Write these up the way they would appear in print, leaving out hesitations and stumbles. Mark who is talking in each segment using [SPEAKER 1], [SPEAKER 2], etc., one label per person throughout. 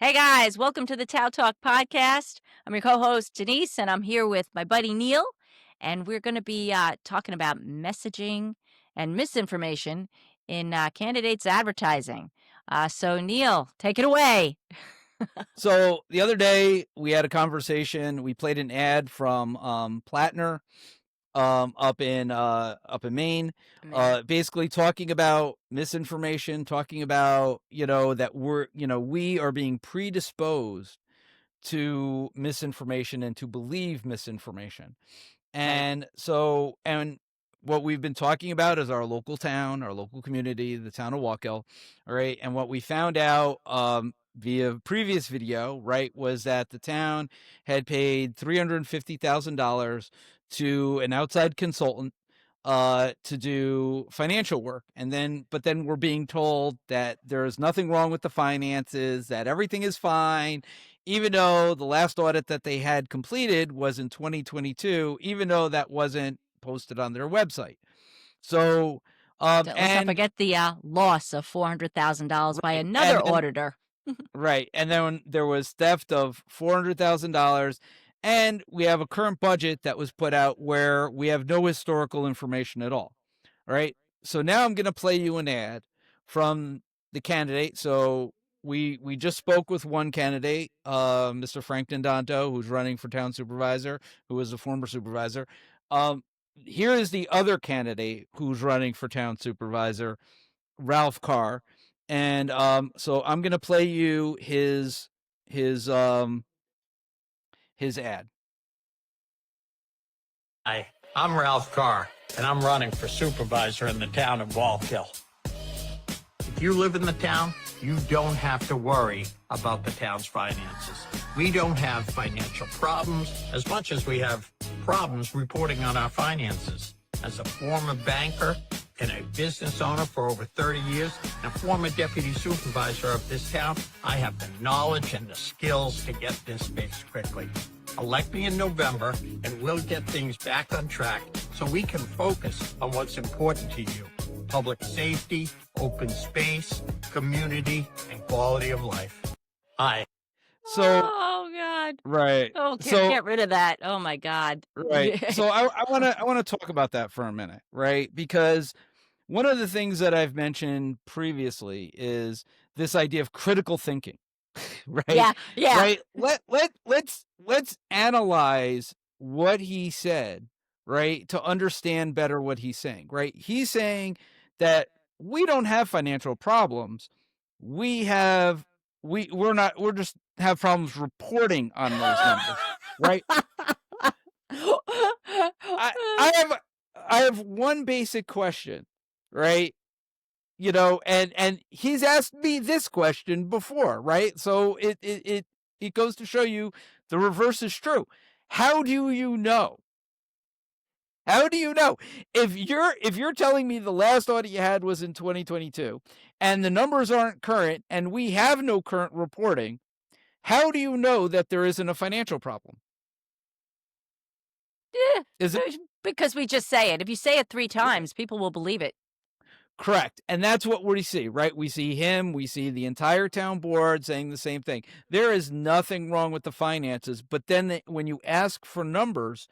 [SPEAKER 1] Hey guys, welcome to the TOWTalk podcast. I'm your co-host Denise, and I'm here with my buddy Neil, and we're going to be talking about messaging and misinformation in candidates' advertising. So Neil, take it away.
[SPEAKER 2] So the other day we had a conversation. We played an ad from Plattner up in Maine, basically talking about misinformation, talking about that we are being predisposed to misinformation and to believe misinformation.
[SPEAKER 1] Right.
[SPEAKER 2] And what we've been talking about is our local town, our local community, the town of Wallkill. All right. And what we found out via previous video, right, was that the town had paid $350,000 to an outside consultant to do financial work. But then we're being told that there's nothing wrong with the finances, that everything is fine, even though the last audit that they had completed was in 2022, even though that wasn't posted on their website. So,
[SPEAKER 1] Let's not forget the loss of $400,000 by
[SPEAKER 2] right,
[SPEAKER 1] another auditor.
[SPEAKER 2] right. And then there was theft of $400,000. And we have a current budget that was put out where we have no historical information at all. All right. So now I'm going to play you an ad from the candidate. So we just spoke with one candidate, Mr. Frank D'Andanto, who's running for town supervisor, who was a former supervisor. Here is the other candidate who's running for town supervisor, Ralph Carr. And so I'm going to play you his ad.
[SPEAKER 3] Hi, I'm Ralph Carr, and I'm running for supervisor in the town of Wallkill. If you live in the town, you don't have to worry about the town's finances. We don't have financial problems as much as we have problems reporting on our finances. As a former banker and a business owner for over 30 years and a former deputy supervisor of this town, I have the knowledge and the skills to get this fixed quickly. Elect me in November, and we'll get things back on track so we can focus on what's important to you: public safety, open space, community, and quality of life. Hi.
[SPEAKER 2] So,
[SPEAKER 1] Oh God.
[SPEAKER 2] right.
[SPEAKER 1] Oh, can't
[SPEAKER 2] So,
[SPEAKER 1] get rid of that. Oh my God.
[SPEAKER 2] right. So I want to talk about that for a minute, right? Because one of the things that I've mentioned previously is this idea of critical thinking, right?
[SPEAKER 1] Yeah.
[SPEAKER 2] Right. Let's analyze what he said, right, to understand better what he's saying, right? He's saying that we don't have financial problems. We're just have problems reporting on those numbers, right? I have one basic question, right? And he's asked me this question before, right? So it goes to show you the reverse is true. How do you know? How do you know if you're telling me the last audit you had was in 2022 and the numbers aren't current and we have no current reporting? How do you know that there isn't a financial problem?
[SPEAKER 1] Yeah,
[SPEAKER 2] Is it
[SPEAKER 1] because we just say it. If you say it 3 times, people will believe it.
[SPEAKER 2] correct? And that's what we see, right? We see him, we see the entire town board saying the same thing. There is nothing wrong with the finances, but then when you ask for numbers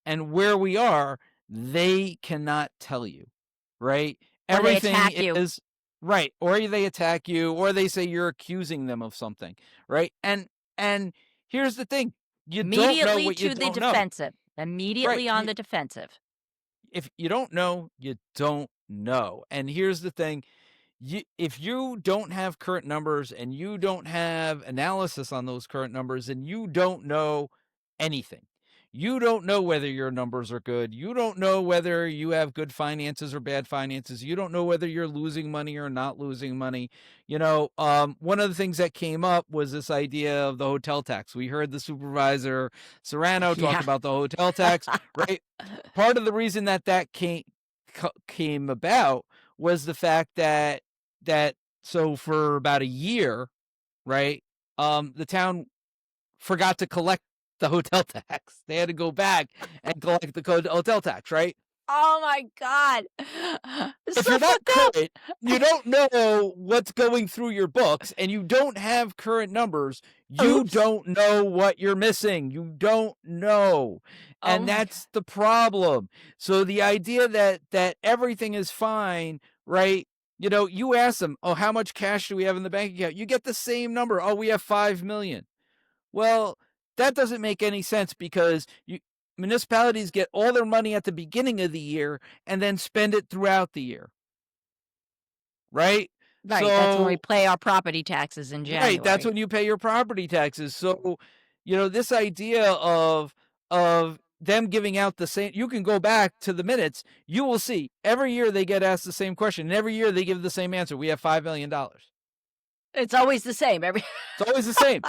[SPEAKER 2] and where we are, they cannot tell you, right?
[SPEAKER 1] Or they
[SPEAKER 2] Everything
[SPEAKER 1] attack you.
[SPEAKER 2] is right, or they attack you, or they say you're accusing them of something, right? And here's the thing: you don't know
[SPEAKER 1] Immediately
[SPEAKER 2] what you
[SPEAKER 1] to the
[SPEAKER 2] don't know.
[SPEAKER 1] defensive. Immediately
[SPEAKER 2] Right.
[SPEAKER 1] on the defensive.
[SPEAKER 2] If you don't know, you don't know. And here's the thing: if you don't have current numbers and you don't have analysis on those current numbers, then you don't know anything. You don't know whether your numbers are good. You don't know whether you have good finances or bad finances. You don't know whether you're losing money or not losing money. One of the things that came up was this idea of the hotel tax. We heard the supervisor Serrano talk
[SPEAKER 1] Yeah.
[SPEAKER 2] about the hotel tax, right? Part of the reason that came about was the fact that so for about a year, right, the town forgot to collect the hotel tax. They had to go back and collect the hotel tax, right?
[SPEAKER 1] Oh my god. It's
[SPEAKER 2] If
[SPEAKER 1] so
[SPEAKER 2] you're not
[SPEAKER 1] fucked up.
[SPEAKER 2] current, you don't know what's going through your books, and you don't have current numbers, you
[SPEAKER 1] Oops.
[SPEAKER 2] don't know what you're missing. You don't know.
[SPEAKER 1] Oh
[SPEAKER 2] And
[SPEAKER 1] my god.
[SPEAKER 2] that's the problem. So the idea that everything is fine, right? You ask them, "Oh, how much cash do we have in the bank account?" You get the same number. "Oh, we have 5 million." Well, that doesn't make any sense because municipalities get all their money at the beginning of the year and then spend it throughout the year, right?
[SPEAKER 1] Right, that's when we
[SPEAKER 2] So,
[SPEAKER 1] pay our property taxes in
[SPEAKER 2] right, that's
[SPEAKER 1] January.
[SPEAKER 2] when you pay your property taxes. So, this idea of them giving out the same, you can go back to the minutes, you will see every year they get asked the same question, and every year they give the same answer. We have $5 million.
[SPEAKER 1] It's always the same every
[SPEAKER 2] It's always the same.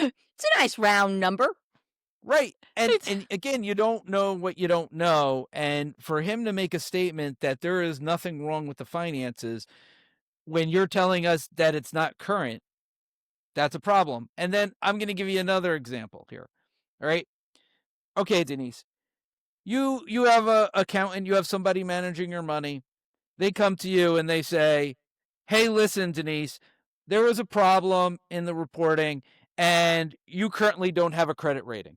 [SPEAKER 1] It's a nice round number.
[SPEAKER 2] Right. And
[SPEAKER 1] It's
[SPEAKER 2] and again, you don't know what you don't know. And for him to make a statement that there is nothing wrong with the finances when you're telling us that it's not current, that's a problem. And then I'm going to give you another example here. All right. Okay, Denise. You have a accountant, you have somebody managing your money. They come to you and they say, "Hey, listen, Denise, there was a problem in the reporting and you currently don't have a credit rating.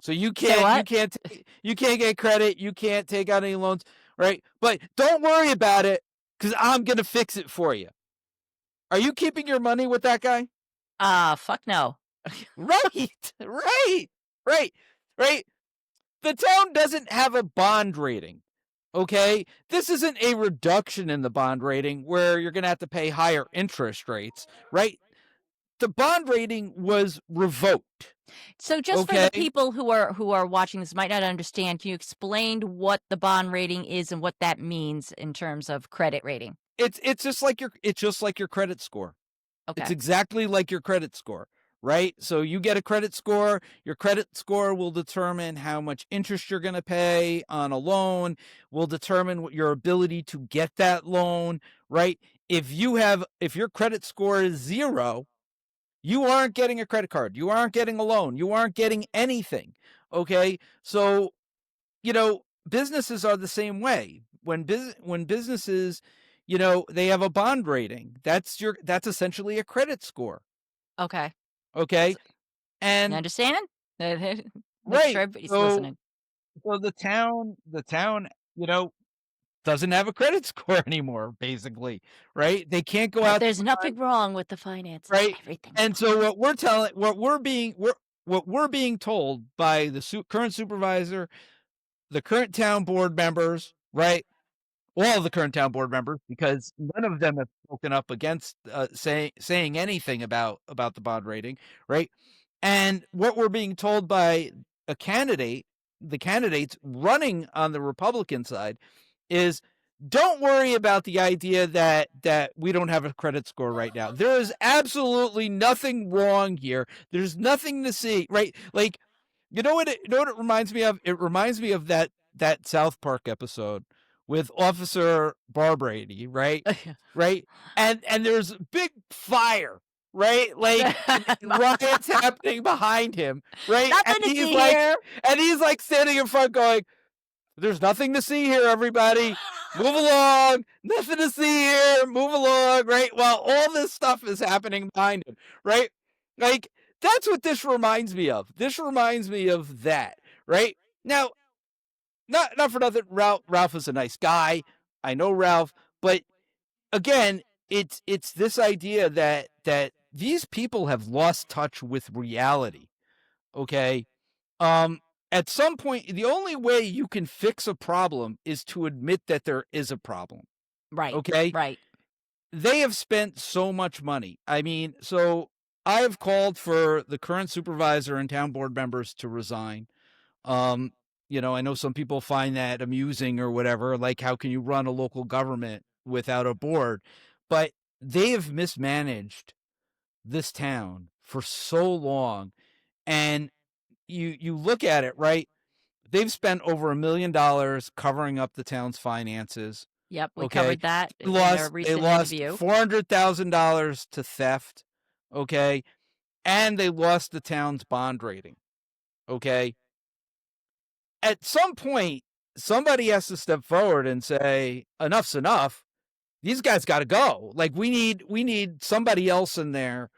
[SPEAKER 2] So you
[SPEAKER 1] Say
[SPEAKER 2] can't you
[SPEAKER 1] what?
[SPEAKER 2] can't you can't get credit, you can't take out any loans, right? But don't worry about it cuz I'm going to fix it for you." Are you keeping your money with that guy?
[SPEAKER 1] Fuck no.
[SPEAKER 2] Right. Right. Right. Right. The town doesn't have a bond rating. Okay? This isn't a reduction in the bond rating where you're going to have to pay higher interest rates, right? The bond rating was revoked.
[SPEAKER 1] So just for the
[SPEAKER 2] Okay?
[SPEAKER 1] people who are watching this might not understand, can you explain what the bond rating is and what that means in terms of credit rating?
[SPEAKER 2] It's just like your credit score. It's
[SPEAKER 1] Okay.
[SPEAKER 2] exactly like your credit score, right? So you get a credit score. Your credit score will determine how much interest you're going to pay on a loan, will determine what your ability to get that loan, right? If your credit score is 0, you aren't getting a credit card. You aren't getting a loan. You aren't getting anything. Okay? So, businesses are the same way. When businesses, they have a bond rating. That's essentially a credit score.
[SPEAKER 1] Okay.
[SPEAKER 2] Okay?
[SPEAKER 1] S You
[SPEAKER 2] And
[SPEAKER 1] understand? Make sure
[SPEAKER 2] right.
[SPEAKER 1] everybody's
[SPEAKER 2] So
[SPEAKER 1] listening.
[SPEAKER 2] so the town, you know, doesn't have a credit score anymore, basically, right? They can't go
[SPEAKER 1] But
[SPEAKER 2] out
[SPEAKER 1] there's
[SPEAKER 2] to buy,
[SPEAKER 1] nothing wrong with the finances.
[SPEAKER 2] right?
[SPEAKER 1] Everything's
[SPEAKER 2] And
[SPEAKER 1] fine.
[SPEAKER 2] so what we're being told by the current supervisor, the current town board members, right? All of the current town board members, because none of them have spoken up against saying anything about the bond rating, right? And what we're being told by the candidates running on the Republican side, is don't worry about the idea that we don't have a credit score right now. There is absolutely nothing wrong here. There's nothing to see, right? Like, you know what it reminds me of? It reminds me of that South Park episode with Officer Barbrady, right? Right? And there's a big fire, right? Like, and riots happening behind him, right? And
[SPEAKER 1] Nothing to
[SPEAKER 2] he's
[SPEAKER 1] see
[SPEAKER 2] like
[SPEAKER 1] here.
[SPEAKER 2] and he's like standing in front going, "There's nothing to see here, everybody. Move along. Nothing to see here. Move along," right? While all this stuff is happening behind him, right? Like, that's what this reminds me of. This reminds me of that, right? Now, not for nothing, Ralph is a nice guy. I know Ralph, but again, it's this idea that these people have lost touch with reality. Okay? Um, at some point, the only way you can fix a problem is to admit that there is a problem.
[SPEAKER 1] Right,
[SPEAKER 2] Okay?
[SPEAKER 1] right.
[SPEAKER 2] They have spent so much money. I mean, so I have called for the current supervisor and town board members to resign. Um, I know some people find that amusing or whatever, like how can you run a local government without a board? But they have mismanaged this town for so long. And you look at it, right? They've spent over $1 million covering up the town's finances.
[SPEAKER 1] Yep, we
[SPEAKER 2] Okay.
[SPEAKER 1] covered that
[SPEAKER 2] They
[SPEAKER 1] in a
[SPEAKER 2] lost they
[SPEAKER 1] recent
[SPEAKER 2] lost
[SPEAKER 1] interview.
[SPEAKER 2] $400,000 to theft. Okay. And they lost the town's bond rating. Okay. at some point, somebody has to step forward and say, enough's enough. These guys got to go. Like we need somebody else in there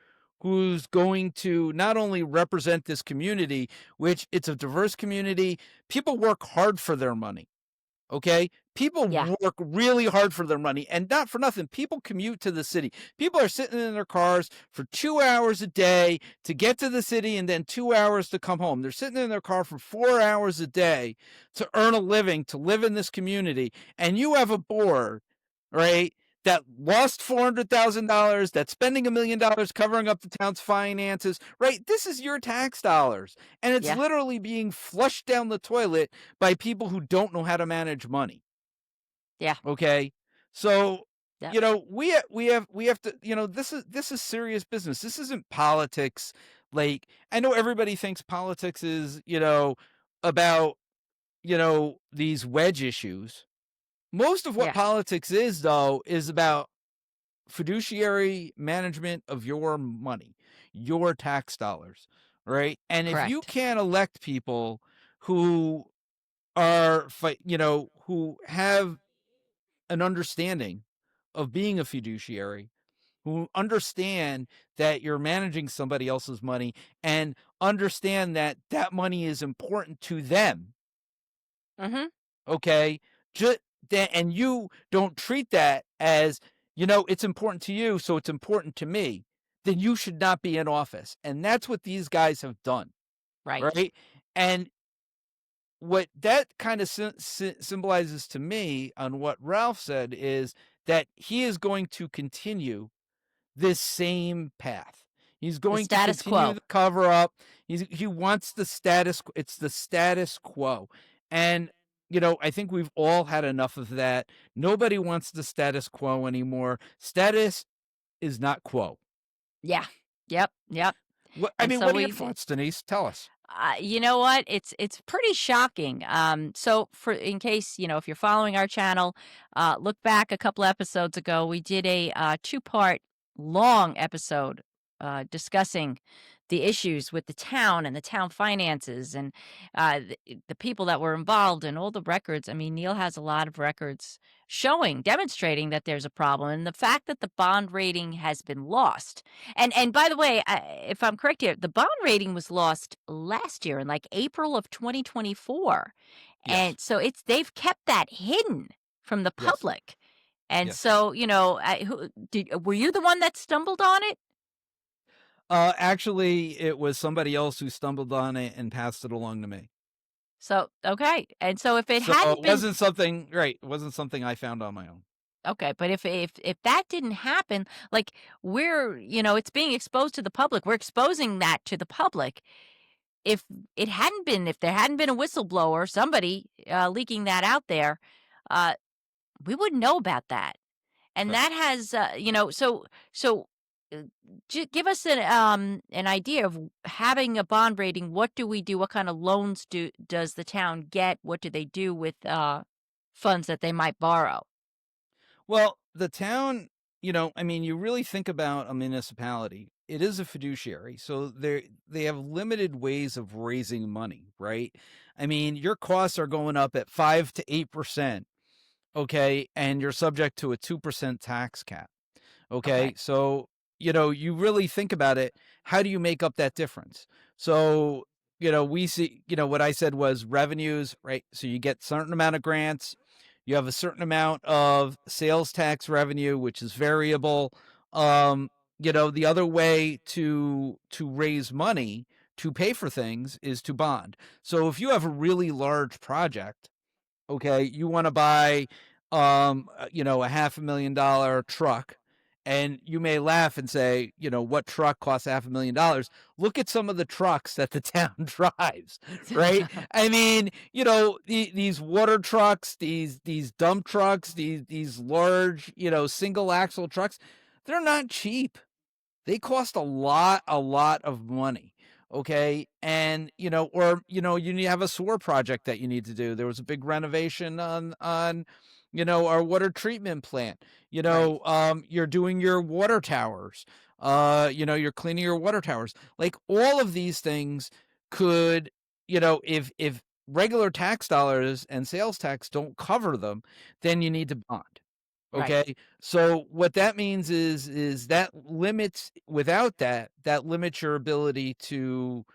[SPEAKER 2] who's going to not only represent this community, which it's a diverse community. People work hard for their money. Okay. People
[SPEAKER 1] Yeah.
[SPEAKER 2] work really hard for their money, and not for nothing. People commute to the city. People are sitting in their cars for 2 hours a day to get to the city and then 2 hours to come home. They're sitting in their car for 4 hours a day to earn a living, to live in this community. And you have a board, right, that lost $400,000, that's spending $1 million covering up the town's finances, right? This is your tax dollars. And it's
[SPEAKER 1] Yeah.
[SPEAKER 2] literally being flushed down the toilet by people who don't know how to manage money.
[SPEAKER 1] Yeah.
[SPEAKER 2] Okay. So,
[SPEAKER 1] Yeah.
[SPEAKER 2] we have to, this is serious business. This isn't politics. Like, I know everybody thinks politics is, about, these wedge issues. Most of what
[SPEAKER 1] Yeah.
[SPEAKER 2] politics is, though, is about fiduciary management of your money, your tax dollars, right? And if you
[SPEAKER 1] Correct.
[SPEAKER 2] can't elect people who are, who have an understanding of being a fiduciary, who understand that you're managing somebody else's money and understand that that money is important to them,
[SPEAKER 1] Mm-hmm.
[SPEAKER 2] okay? Just that, and you don't treat that as, it's important to you, so it's important to me, then you should not be in office. And that's what these guys have done,
[SPEAKER 1] Right.
[SPEAKER 2] right? And what that kind of symbolizes to me on what Ralph said is that he is going to continue this same path. He's
[SPEAKER 1] The
[SPEAKER 2] going to
[SPEAKER 1] status
[SPEAKER 2] continue
[SPEAKER 1] quo.
[SPEAKER 2] the cover up. He wants the status. It's the status quo. And, I think we've all had enough of that. Nobody wants the status quo anymore. Status is not quo.
[SPEAKER 1] Yeah. Yep. Yep.
[SPEAKER 2] I
[SPEAKER 1] And
[SPEAKER 2] mean,
[SPEAKER 1] so
[SPEAKER 2] what are your
[SPEAKER 1] we've
[SPEAKER 2] thoughts, Denise? Tell us.
[SPEAKER 1] you know what? It's pretty shocking. So for in case if you're following our channel, look back a couple episodes ago. We did a two-part long episode discussing the issues with the town and the town finances and the people that were involved and all the records. I mean, Neil has a lot of records demonstrating that there's a problem, and the fact that the bond rating has been lost. And by the way, if I'm correct here, the bond rating was lost last year in like April of 2024.
[SPEAKER 2] Yes.
[SPEAKER 1] And so they've kept that hidden from the
[SPEAKER 2] Yes.
[SPEAKER 1] public. And
[SPEAKER 2] Yes.
[SPEAKER 1] so, were you the one that stumbled on it?
[SPEAKER 2] Actually, it was somebody else who stumbled on it and passed it along to me.
[SPEAKER 1] So, okay. And so if it
[SPEAKER 2] So it
[SPEAKER 1] hadn't been
[SPEAKER 2] wasn't something, right? It wasn't something I found on my own.
[SPEAKER 1] okay, but if that didn't happen, like it's being exposed to the public. We're exposing that to the public. If if there hadn't been a whistleblower, somebody leaking that out there, uh, we wouldn't know about that. And
[SPEAKER 2] Correct.
[SPEAKER 1] that has, so give us an idea of having a bond rating. What do we do? What kind of loans does the town get? What do they do with funds that they might borrow?
[SPEAKER 2] Well, the town, I mean, you really think about a municipality. It is a fiduciary, so they have limited ways of raising money, right? I mean, your costs are going up at 5 to 8%, okay, and you're subject to a 2% tax cap.
[SPEAKER 1] Okay.
[SPEAKER 2] Okay. So, you really think about it. How do you make up that difference? So, we see, what I said was revenues, right? So you get certain amount of grants, you have a certain amount of sales tax revenue, which is variable. Um, the other way to raise money to pay for things is to bond. So if you have a really large project, okay, you want to buy a $500,000 truck, and you may laugh and say, what truck costs $500,000? Look at some of the trucks that the town drives, right? I mean, these water trucks, these dump trucks, these large, single axle trucks, they're not cheap. They cost a lot of money. Okay. And, you have a sewer project that you need to do. There was a big renovation on, our water treatment plant.
[SPEAKER 1] Right.
[SPEAKER 2] You're doing your water towers. You're cleaning your water towers. Like all of these things could, if regular tax dollars and sales tax don't cover them, then you need to bond.
[SPEAKER 1] Right.
[SPEAKER 2] Okay. So what that means is that limits, without that, that limits your ability to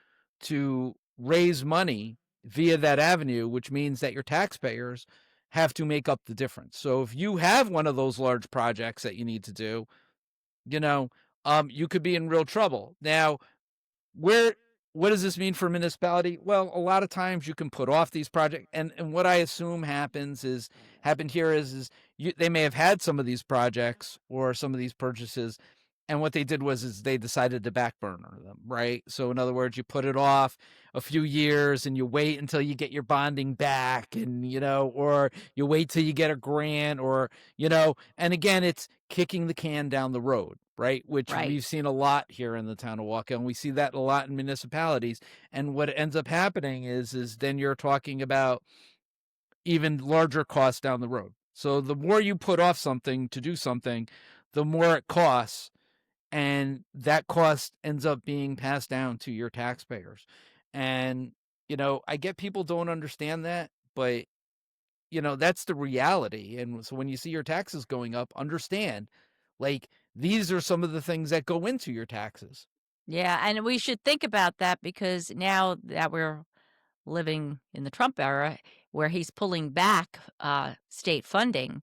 [SPEAKER 2] raise money via that avenue, which means that your taxpayers have to make up the difference. So if you have one of those large projects that you need to do, you know, you could be in real trouble. Now, where what does this mean for a municipality? Well, a lot of times you can put off these projects, and what I assume happened here is they may have had some of these projects or some of these purchases, and what they did is they decided to back burner them, right? So in other words, you put it off a few years and you wait until you get your bonding back, and or you wait till you get a grant, or and again, it's kicking the can down the road, right? Which
[SPEAKER 1] Right.
[SPEAKER 2] we've seen a lot here in the town of Wallkill, and we see that a lot in municipalities. And what ends up happening is then you're talking about even larger costs down the road. So the more you put off something to do something, the more it costs, and that cost ends up being passed down to your taxpayers. And I get people don't understand that, but that's the reality. And so when you see your taxes going up, understand, like, these are some of the things that go into your taxes.
[SPEAKER 1] Yeah, and we should think about that because now that we're living in the Trump era where he's pulling back, state funding,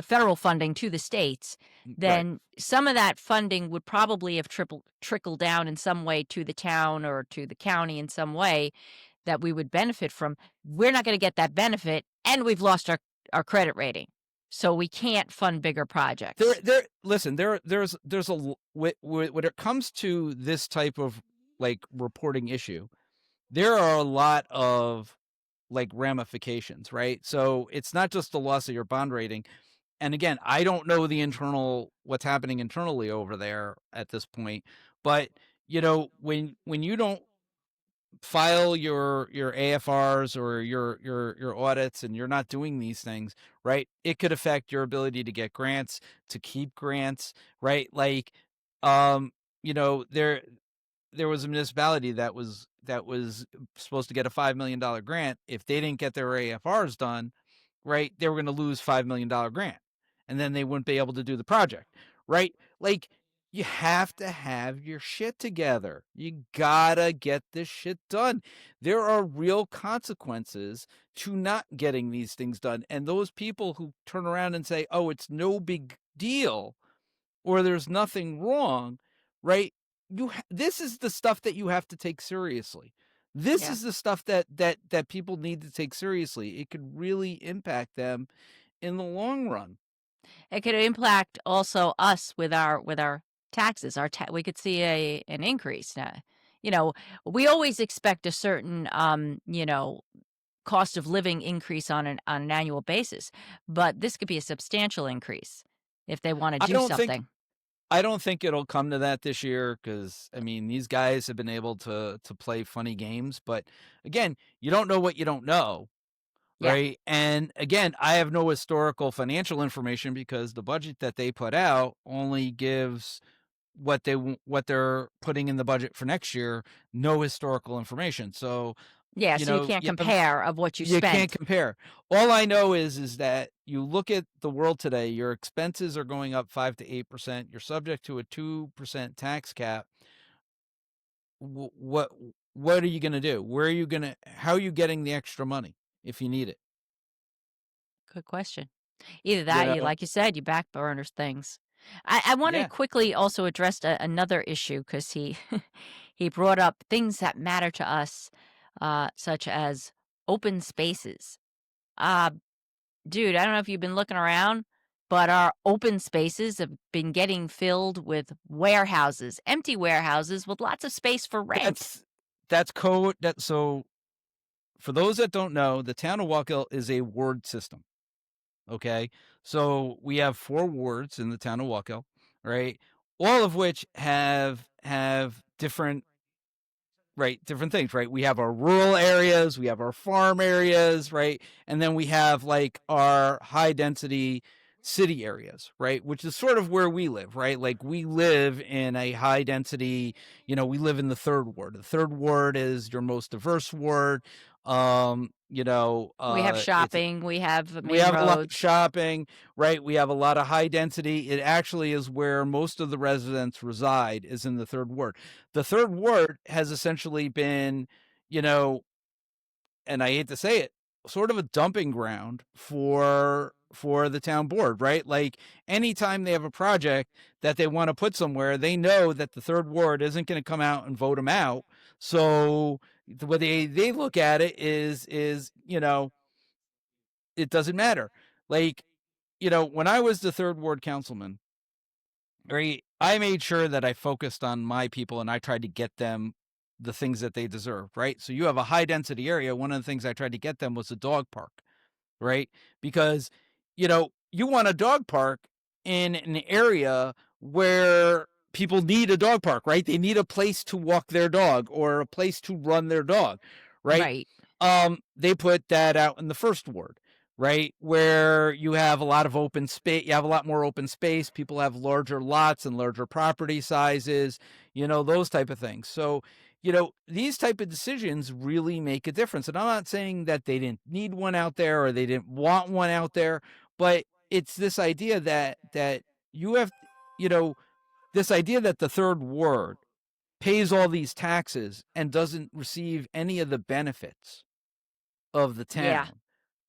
[SPEAKER 1] federal funding to the states,
[SPEAKER 2] Right.
[SPEAKER 1] then some of that funding would probably have trickled down in some way to the town or to the county in some way that we would benefit from. We're not gonna get that benefit, and we've lost our credit rating, so we can't fund bigger projects.
[SPEAKER 2] Listen, there's when it comes to this type of, like, reporting issue, there are a lot of, like, ramifications, right? So it's not just the loss of your bond rating. And again, I don't know what's happening internally over there at this point, but when you don't file your AFRs or your audits, and you're not doing these things, right? It could affect your ability to get grants, to keep grants, right? Like, um, there was a municipality that was supposed to get a $5 million grant. If they didn't get their AFRs done, right, they were going to lose $5 million grant, and then they wouldn't be able to do the project, right? Like, you have to have your shit together. You gotta get this shit done. There are real consequences to not getting these things done, and those people who turn around and say, "Oh, it's no big deal," or "there's nothing wrong," right? This is the stuff that you have to take seriously. This
[SPEAKER 1] Yeah.
[SPEAKER 2] is the stuff that people need to take seriously. It could really impact them in the long run.
[SPEAKER 1] It could impact also us with our taxes. We could see an increase. You know, we always expect a certain cost of living increase on an annual basis, but this could be a substantial increase if they want to
[SPEAKER 2] I
[SPEAKER 1] do
[SPEAKER 2] don't think
[SPEAKER 1] something.
[SPEAKER 2] I don't think it'll come to that this year, because I mean, these guys have been able to play funny games, but again, you don't know what you don't know,
[SPEAKER 1] Yeah.
[SPEAKER 2] right? And again, I have no historical financial information, because the budget that they put out only gives what they're putting in the budget for next year, no historical information. So,
[SPEAKER 1] Yeah, so you can't
[SPEAKER 2] you have
[SPEAKER 1] compare of what you
[SPEAKER 2] you can't
[SPEAKER 1] spent.
[SPEAKER 2] compare. All I know is that you look at the world today, your expenses are going up 5 to 8%. You're subject to a 2% tax cap. Wh- What what are you going to do? How are you getting the extra money if you need it?
[SPEAKER 1] Good question. Either
[SPEAKER 2] You
[SPEAKER 1] that, you
[SPEAKER 2] know?
[SPEAKER 1] like you said, you back burners things. I want to
[SPEAKER 2] Yeah.
[SPEAKER 1] quickly also address another issue because he he brought up things that matter to us, such as open spaces. Uh, Dude, I don't know if you've been looking around, but our open spaces have been getting filled with warehouses, empty warehouses with lots of space for rent.
[SPEAKER 2] That's code that so for those that don't know, the town of Wallkill is a ward system. Okay. So we have 4 wards in the town of Wallkill, right? All of which have different, right, different things, right? We have our rural areas, we have our farm areas, right? And then we have, like, our high density city areas, right? Which is sort of where we live, right? Like, we live in a high density, we live in the third ward. The third ward is your most diverse ward.
[SPEAKER 1] We have
[SPEAKER 2] It's
[SPEAKER 1] shopping, we have
[SPEAKER 2] we
[SPEAKER 1] main
[SPEAKER 2] have a lot of
[SPEAKER 1] roads.
[SPEAKER 2] shopping, right? We have a lot of high density. It actually is where most of the residents reside, is in the third ward. The third ward has essentially been, you know, and I hate to say it, sort of a dumping ground for the town board, right? Like anytime they have a project that they want to put somewhere, they know that the third ward isn't going to come out and vote them out. So the way they look at it is it doesn't matter. Like, when I was the third ward councilman, right, I made sure that I focused on my people and I tried to get them the things that they deserve, right? So you have a high density area. One of the things I tried to get them was a dog park, right? Because, you want a dog park in an area where people need a dog park, right? They need a place to walk their dog or a place to run their dog, right?
[SPEAKER 1] Right.
[SPEAKER 2] They put that out in the first ward, right? Where you have a lot of open space, you have a lot more open space. People have larger lots and larger property sizes, those type of things. So, these type of decisions really make a difference. And I'm not saying that they didn't need one out there or they didn't want one out there, but it's this idea that you have, this idea that the third ward pays all these taxes and doesn't receive any of the benefits of the
[SPEAKER 1] Yeah.
[SPEAKER 2] town,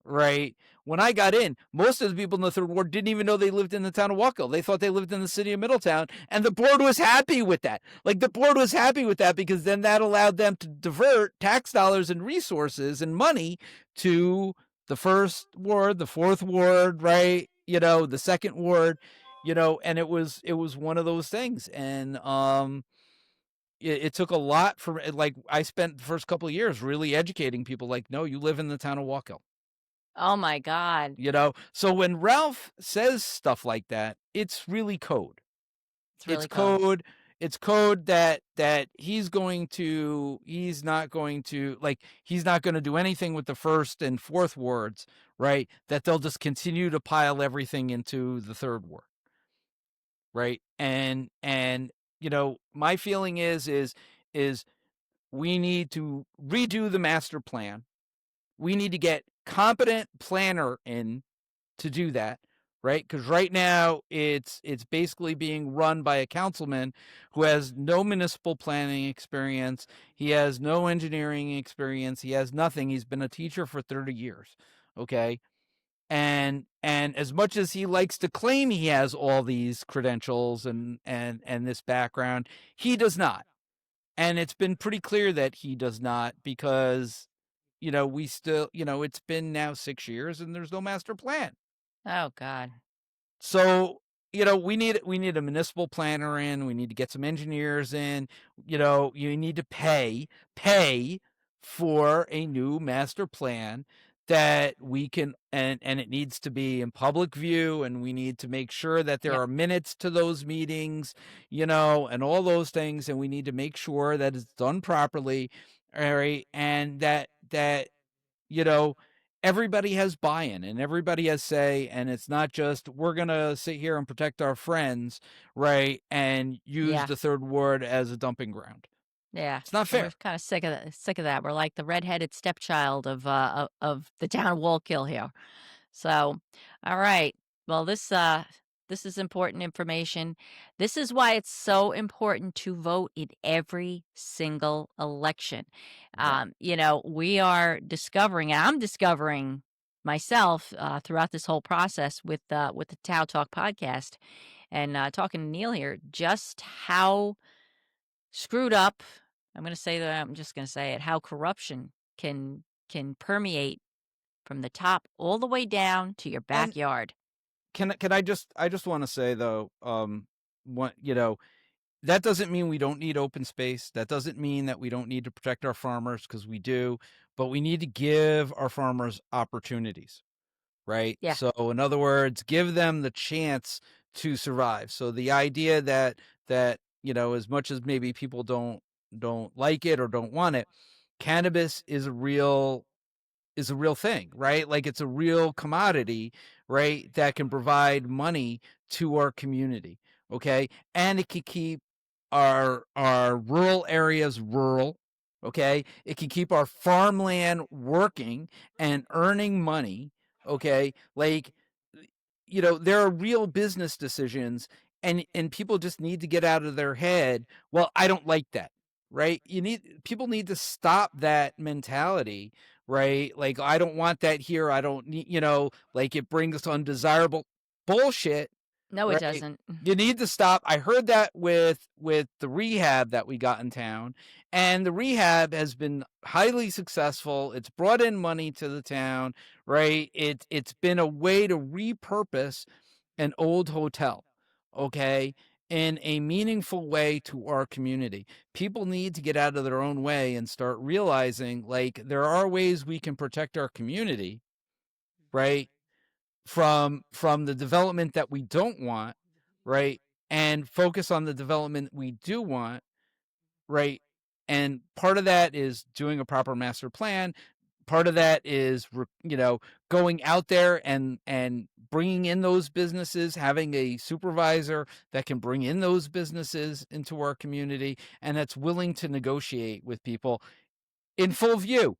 [SPEAKER 2] right? When I got in, most of the people in the third ward didn't even know they lived in the town of Wallkill. They thought they lived in the city of Middletown, and the board was happy with that. Like, the board was happy with that because then that allowed them to divert tax dollars and resources and money to the first ward, the fourth ward, right? The second ward, and it was one of those things. And it took a lot for, like, I spent the first couple of years really educating people, like, no, you live in the town of Wallkill.
[SPEAKER 1] Oh my God.
[SPEAKER 2] So when Ralph says stuff like that, it's really code.
[SPEAKER 1] It's
[SPEAKER 2] It's
[SPEAKER 1] really cold.
[SPEAKER 2] code. It's code that he's not going to do anything with the first and fourth wards, right? That they'll just continue to pile everything into the third ward, right? And my feeling is we need to redo the master plan. We need to get competent planner in to do that, right? Because right now it's basically being run by a councilman who has no municipal planning experience. He has no engineering experience. He has nothing. He's been a teacher for 30 years. Okay. And as much as he likes to claim he has all these credentials and this background, he does not. And it's been pretty clear that he does not because we still, it's been now 6 years and there's no master plan.
[SPEAKER 1] Oh God.
[SPEAKER 2] So, we need a municipal planner in, we need to get some engineers in, you need to pay for a new master plan that we can, and it needs to be in public view, and we need to make sure that there
[SPEAKER 1] Yep.
[SPEAKER 2] are minutes to those meetings, and all those things, and we need to make sure that it's done properly, all right, and that you know, everybody has buy-in and everybody has say, and it's not just we're gonna sit here and protect our friends, right, and use
[SPEAKER 1] Yeah.
[SPEAKER 2] the third ward as a dumping ground.
[SPEAKER 1] Yeah.
[SPEAKER 2] It's not
[SPEAKER 1] We're
[SPEAKER 2] fair.
[SPEAKER 1] kind of sick of that. We're like the redheaded stepchild of the town of Wallkill here. So, all right. Well, this is important information. This is why it's so important to vote in every single election.
[SPEAKER 2] Yep.
[SPEAKER 1] We are discovering, and I'm discovering myself throughout this whole process with the TOWTalk podcast and talking to Neil here, just how screwed up. I'm going to say that. I'm just going to say it. How corruption can permeate from the top all the way down to your
[SPEAKER 2] And
[SPEAKER 1] backyard.
[SPEAKER 2] can I just want to say though, what that doesn't mean we don't need open space. That doesn't mean that we don't need to protect our farmers, because we do, but we need to give our farmers opportunities. Right?
[SPEAKER 1] Yeah.
[SPEAKER 2] So in other words, give them the chance to survive. So the idea that as much as maybe people don't like it or don't want it, cannabis is a real thing, right? Like, it's a real commodity, right? That can provide money to our community. Okay. And it can keep our rural areas rural. Okay. It can keep our farmland working and earning money. Okay. Like, there are real business decisions, and people just need to get out of their head. Well, I don't like that. Right. People need to stop that mentality. Right. Like, I don't want that here. I don't need, like, it brings undesirable bullshit.
[SPEAKER 1] No, it
[SPEAKER 2] Right.
[SPEAKER 1] doesn't.
[SPEAKER 2] You need to stop. I heard that with the rehab that we got in town, and the rehab has been highly successful. It's brought in money to the town, right? It's been a way to repurpose an old hotel, okay, in a meaningful way to our community. People need to get out of their own way and start realizing, like, there are ways we can protect our community, right? From the development that we don't want, right? And focus on the development we do want, right? And part of that is doing a proper master plan. Part of that is, going out there and bringing in those businesses, having a supervisor that can bring in those businesses into our community and that's willing to negotiate with people in full view.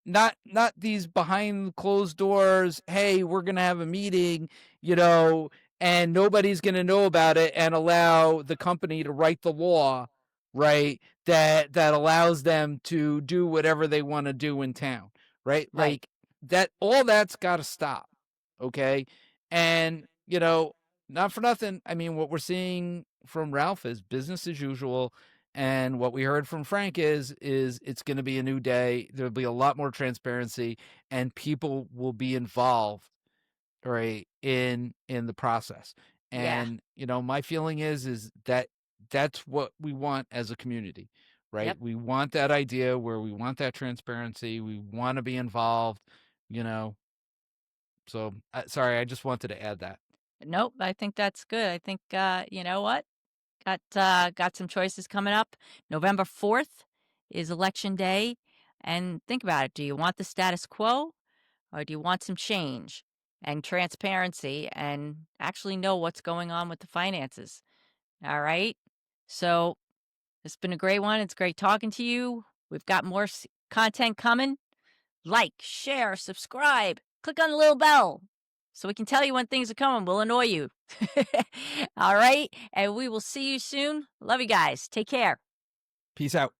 [SPEAKER 2] Not these behind closed doors, hey, we're going to have a meeting, you know, and nobody's going to know about it, and allow the company to write the law, right? That allows them to do whatever they want to do in town, right?
[SPEAKER 1] Right.
[SPEAKER 2] Like, that, all that's got to stop. Okay? And, not for nothing, I mean, what we're seeing from Ralph is business as usual. And what we heard from Frank is it's going to be a new day. There'll be a lot more transparency, and people will be involved, right, in the process.
[SPEAKER 1] Yeah.
[SPEAKER 2] And my feeling is that that's what we want as a community, right?
[SPEAKER 1] Yep.
[SPEAKER 2] We want that idea where we want that transparency. We want to be involved, you know. So sorry, I just wanted to add that.
[SPEAKER 1] Nope. I think that's good. I think, you know what? Got some choices coming up. November 4th is election day. And think about it. Do you want the status quo, or do you want some change and transparency and actually know what's going on with the finances? All right. So it's been a great one. It's great talking to you. We've got more content coming. Like, share, subscribe, click on the little bell so we can tell you when things are coming. We'll annoy you. All right. And we will see you soon. Love you guys. Take care.
[SPEAKER 2] Peace out.